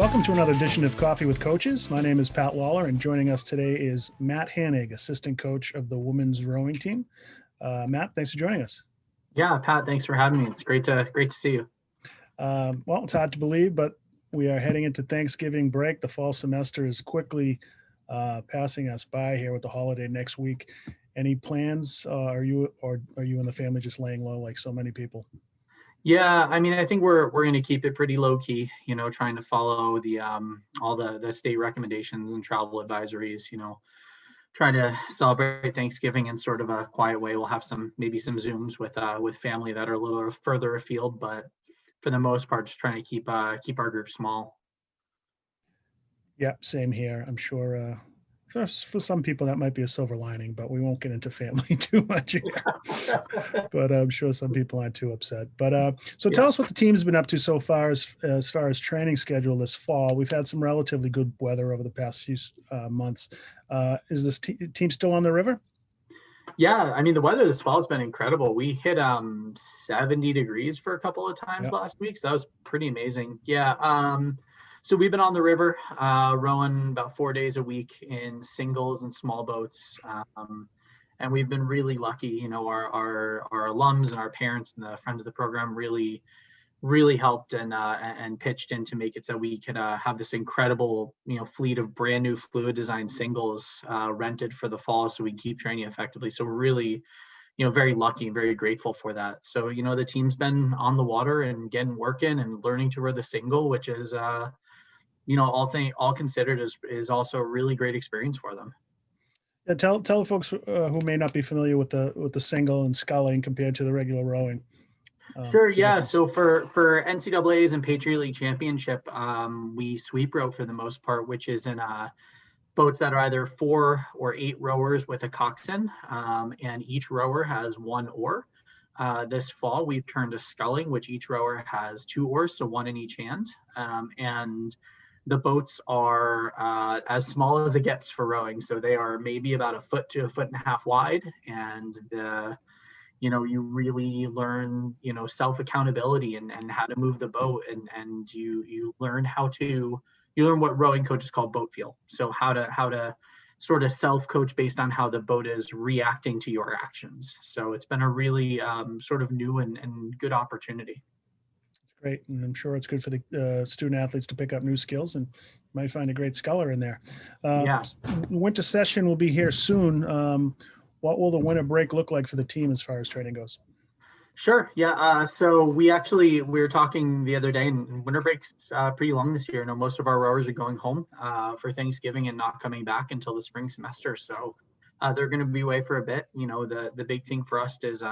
Welcome to another edition of Coffee with Coaches. My name is Pat Lawler, and joining us today is Matt Hanig, assistant coach of the women's rowing team. Matt, thanks for joining us. Yeah, Pat, thanks for having me. It's great to see you. Well, it's hard to believe, but we are heading into Thanksgiving break. The fall semester is quickly passing us by here with the holiday next week. Any plans? Are you and the family just laying low like so many people? Yeah, I mean, I think we're going to keep it pretty low key, trying to follow the all the state recommendations and travel advisories, try to celebrate Thanksgiving in sort of a quiet way. We'll have maybe some Zooms with family that are a little further afield, but for the most part, just trying to keep our group small. Yeah, same here. I'm sure for some people that might be a silver lining, but we won't get into family too much here. But I'm sure some people aren't too upset. But so tell us what the team's been up to so far as far as training schedule this fall. We've had some relatively good weather over the past few months. Is this team still on the river? Yeah, I mean, the weather this fall has been incredible. We hit 70 degrees for a couple of times last week, so that was pretty amazing. Yeah. So we've been on the river, rowing about 4 days a week in singles and small boats. And we've been really lucky, our alums and our parents and the friends of the program really helped and pitched in to make it so we could have this incredible, fleet of brand new fluid design singles rented for the fall so we can keep training effectively. So we're really, very lucky and very grateful for that. So, the team's been on the water and getting working and learning to row the single, which is, all considered is also a really great experience for them. Yeah, tell folks who may not be familiar with the single and sculling compared to the regular rowing. Sure. Yeah. So for NCAA's and Patriot League Championship, we sweep row for the most part, which is in boats that are either 4 or 8 rowers with a coxswain, and each rower has 1 oar. This fall, we've turned to sculling, which each rower has 2 oars, so 1 in each hand. And the boats are as small as it gets for rowing. So they are maybe about 1 foot to 1.5 feet wide. And you really learn, self-accountability and how to move the boat. And you learn what rowing coaches call boat feel. So how to sort of self-coach based on how the boat is reacting to your actions. So it's been a really sort of new and good opportunity. Great, and I'm sure it's good for the student athletes to pick up new skills, and you might find a great sculler in there. Yeah. Winter session will be here soon. What will the winter break look like for the team as far as training goes? Sure. Yeah. So we were talking the other day, and winter break's pretty long this year. Most of our rowers are going home for Thanksgiving and not coming back until the spring semester. So they're going to be away for a bit. The big thing for us is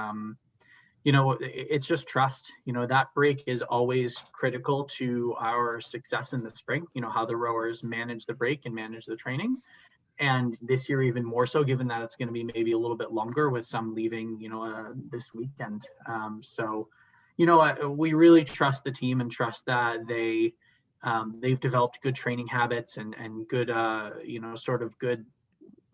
it's just trust. That break is always critical to our success in the spring, how the rowers manage the break and manage the training. And this year, even more so, given that it's going to be maybe a little bit longer with some leaving, this weekend. So, we really trust the team and trust that they've developed good training habits and good,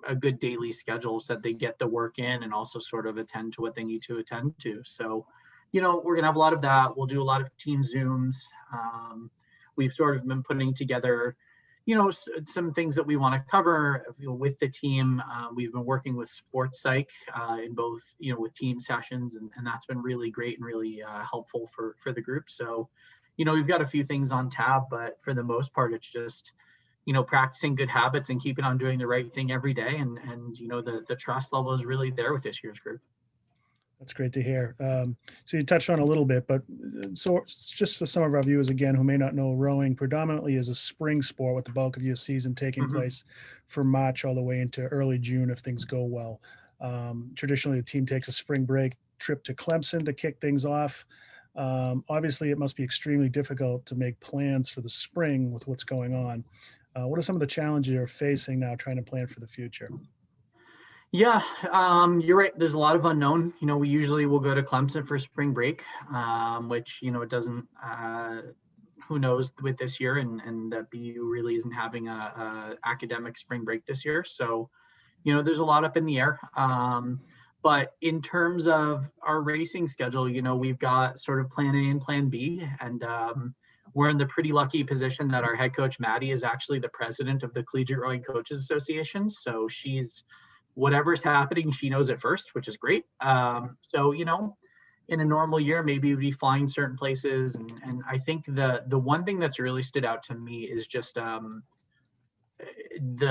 a good daily schedule so that they get the work in and also sort of attend to what they need to attend to. So, we're going to have a lot of that. We'll do a lot of team Zooms. We've sort of been putting together, some things that we want to cover with the team. We've been working with sports psych in both, with team sessions, and that's been really great and really helpful for the group. So, we've got a few things on tab, but for the most part, it's just, practicing good habits and keeping on doing the right thing every day. And the trust level is really there with this year's group. That's great to hear. So you touched on a little bit, but so just for some of our viewers, again, who may not know, rowing predominantly is a spring sport with the bulk of your season taking place from March all the way into early June if things go well. Traditionally, the team takes a spring break trip to Clemson to kick things off. Obviously, it must be extremely difficult to make plans for the spring with what's going on. What are some of the challenges you're facing now trying to plan for the future? Yeah, you're right. There's a lot of unknown. We usually will go to Clemson for spring break, which, it doesn't, who knows with this year, and that BU really isn't having a academic spring break this year. So, there's a lot up in the air. But in terms of our racing schedule, we've got sort of plan A and plan B, and we're in the pretty lucky position that our head coach, Maddie, is actually the president of the Collegiate Rowing Coaches Association. So she's, whatever's happening, she knows it first, which is great. So, you know, in a normal year, maybe we'd be flying certain places. And I think the one thing that's really stood out to me is just the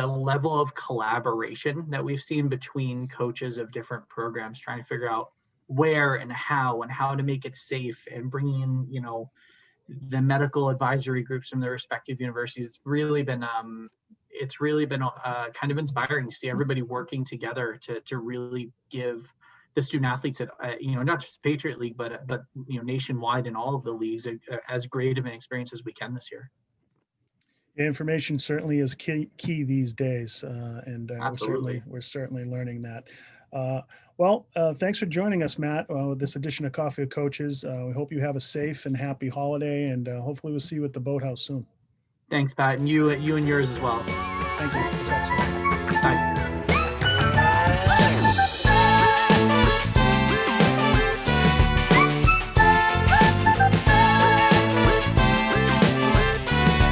level of collaboration that we've seen between coaches of different programs, trying to figure out where and how to make it safe, and bringing in, you know, the medical advisory groups from their respective universities. It's really been kind of inspiring to see everybody working together to really give the student athletes at, you know, not just Patriot League, but you know, nationwide in all of the leagues, as great of an experience as we can this year. Information certainly is key these days, and we're certainly learning that. Well, thanks for joining us, Matt, with this edition of Coffee with Coaches. We hope you have a safe and happy holiday, and hopefully we'll see you at the boathouse soon. Thanks, Pat, and you and yours as well. Thank you. We'll talk soon. Bye.